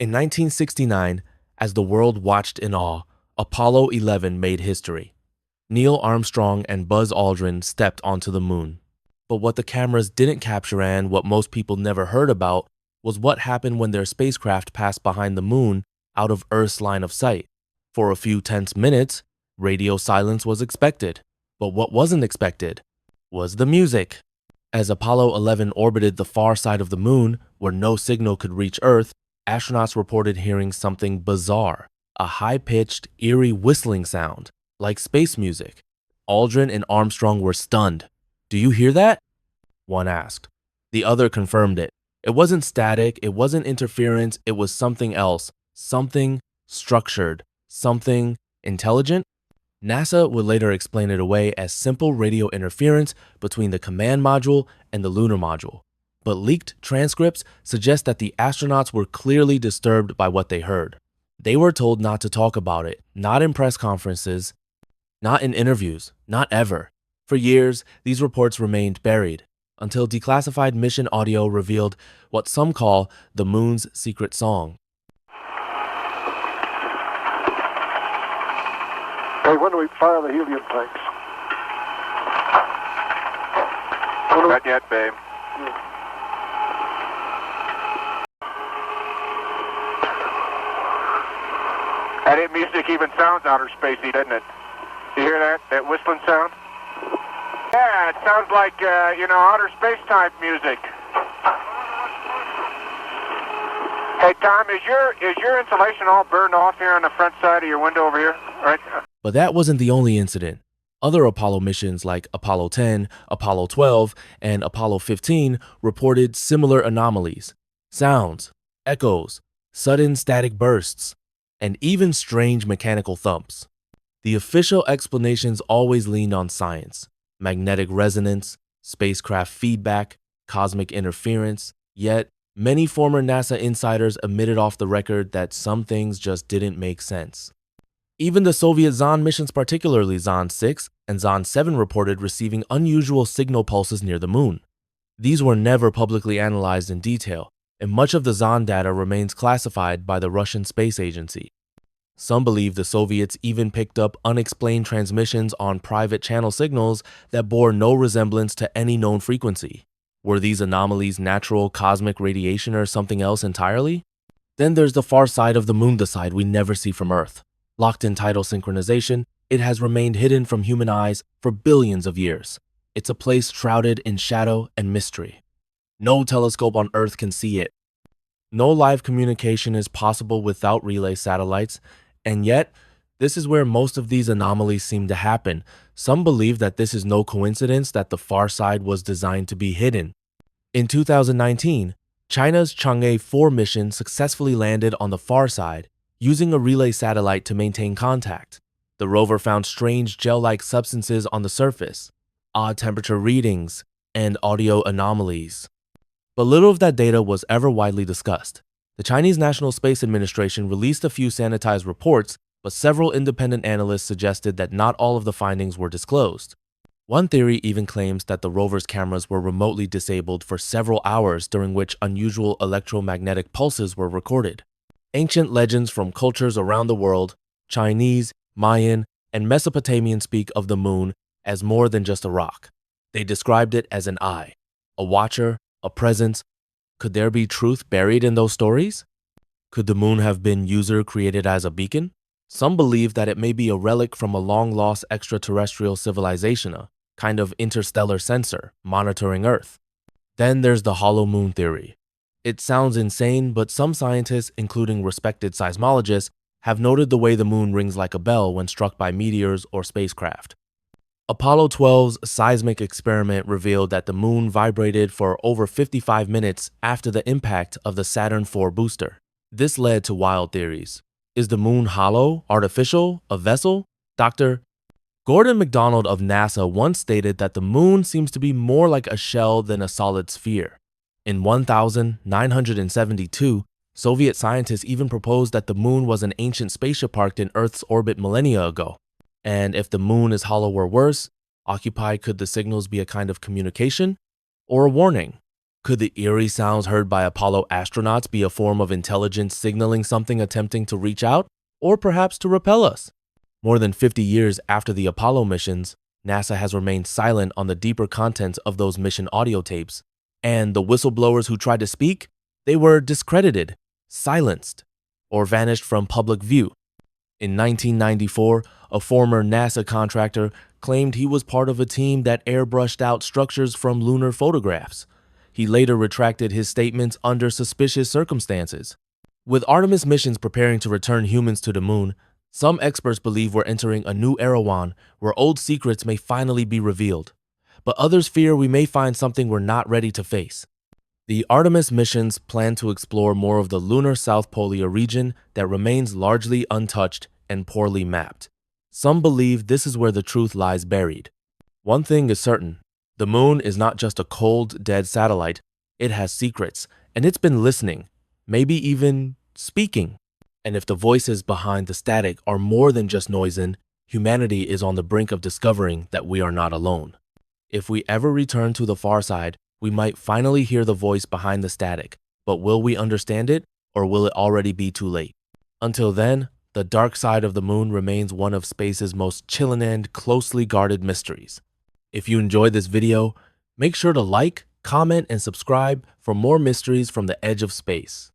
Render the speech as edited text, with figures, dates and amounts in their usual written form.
In 1969, as the world watched in awe, Apollo 11 made history. Neil Armstrong and Buzz Aldrin stepped onto the moon. But what the cameras didn't capture and what most people never heard about was what happened when their spacecraft passed behind the moon out of Earth's line of sight. For a few tense minutes, radio silence was expected. But what wasn't expected was the music. As Apollo 11 orbited the far side of the moon, where no signal could reach Earth, astronauts reported hearing something bizarre, a high-pitched, eerie whistling sound, like space music. Aldrin and Armstrong were stunned. "Do you hear that?" one asked. The other confirmed it. It wasn't static, it wasn't interference, it was something else, something structured, something intelligent. NASA would later explain it away as simple radio interference between the command module and the lunar module. But leaked transcripts suggest that the astronauts were clearly disturbed by what they heard. They were told not to talk about it, not in press conferences, not in interviews, not ever. For years, these reports remained buried, until declassified mission audio revealed what some call the moon's secret song. Hey, when do we fire the helium tanks? Not yet, babe. That music even sounds outer spacey, doesn't it? You hear that? That whistling sound? Yeah, it sounds like, outer space type music. Hey, Tom, is your insulation all burned off here on the front side of your window over here? Right. But that wasn't the only incident. Other Apollo missions like Apollo 10, Apollo 12, and Apollo 15 reported similar anomalies. Sounds, echoes, sudden static bursts, and even strange mechanical thumps. The official explanations always leaned on science, magnetic resonance, spacecraft feedback, cosmic interference, yet many former NASA insiders admitted off the record that some things just didn't make sense. Even the Soviet Zond missions, particularly Zond 6 and Zond 7, reported receiving unusual signal pulses near the moon. These were never publicly analyzed in detail, and much of the Zond data remains classified by the Russian Space Agency. Some believe the Soviets even picked up unexplained transmissions on private channel signals that bore no resemblance to any known frequency. Were these anomalies natural cosmic radiation or something else entirely? Then there's the far side of the moon, the side we never see from Earth. Locked in tidal synchronization, it has remained hidden from human eyes for billions of years. It's a place shrouded in shadow and mystery. No telescope on Earth can see it. No live communication is possible without relay satellites, and yet, this is where most of these anomalies seem to happen. Some believe that this is no coincidence that the far side was designed to be hidden. In 2019, China's Chang'e 4 mission successfully landed on the far side, using a relay satellite to maintain contact. The rover found strange gel-like substances on the surface, odd temperature readings, and audio anomalies. But little of that data was ever widely discussed. The Chinese National Space Administration released a few sanitized reports, but several independent analysts suggested that not all of the findings were disclosed. One theory even claims that the rover's cameras were remotely disabled for several hours, during which unusual electromagnetic pulses were recorded. Ancient legends from cultures around the world, Chinese, Mayan, and Mesopotamian, speak of the moon as more than just a rock. They described it as an eye, a watcher, a presence. Could there be truth buried in those stories? Could the moon have been user-created as a beacon? Some believe that it may be a relic from a long-lost extraterrestrial civilization, a kind of interstellar sensor monitoring Earth. Then there's the hollow moon theory. It sounds insane, but some scientists, including respected seismologists, have noted the way the moon rings like a bell when struck by meteors or spacecraft. Apollo 12's seismic experiment revealed that the moon vibrated for over 55 minutes after the impact of the Saturn IV booster. This led to wild theories. Is the moon hollow, artificial, a vessel? Dr. Gordon MacDonald of NASA once stated that the moon seems to be more like a shell than a solid sphere. In 1972, Soviet scientists even proposed that the moon was an ancient spaceship parked in Earth's orbit millennia ago. And if the moon is hollow or worse, occupied, could the signals be a kind of communication or a warning? Could the eerie sounds heard by Apollo astronauts be a form of intelligence signaling something attempting to reach out, or perhaps to repel us? More than 50 years after the Apollo missions, NASA has remained silent on the deeper contents of those mission audio tapes, and the whistleblowers who tried to speak, they were discredited, silenced, or vanished from public view. In 1994, a former NASA contractor claimed he was part of a team that airbrushed out structures from lunar photographs. He later retracted his statements under suspicious circumstances. With Artemis missions preparing to return humans to the moon, some experts believe we're entering a new era where old secrets may finally be revealed. But others fear we may find something we're not ready to face. The Artemis missions plan to explore more of the lunar South Polar region that remains largely untouched and poorly mapped. Some believe this is where the truth lies buried. One thing is certain, the moon is not just a cold, dead satellite. It has secrets, and it's been listening, maybe even speaking. And if the voices behind the static are more than just noising, humanity is on the brink of discovering that we are not alone. If we ever return to the far side, we might finally hear the voice behind the static, but will we understand it, or will it already be too late? Until then, the dark side of the moon remains one of space's most chilling and closely guarded mysteries. If you enjoyed this video, make sure to like, comment, and subscribe for more mysteries from the edge of space.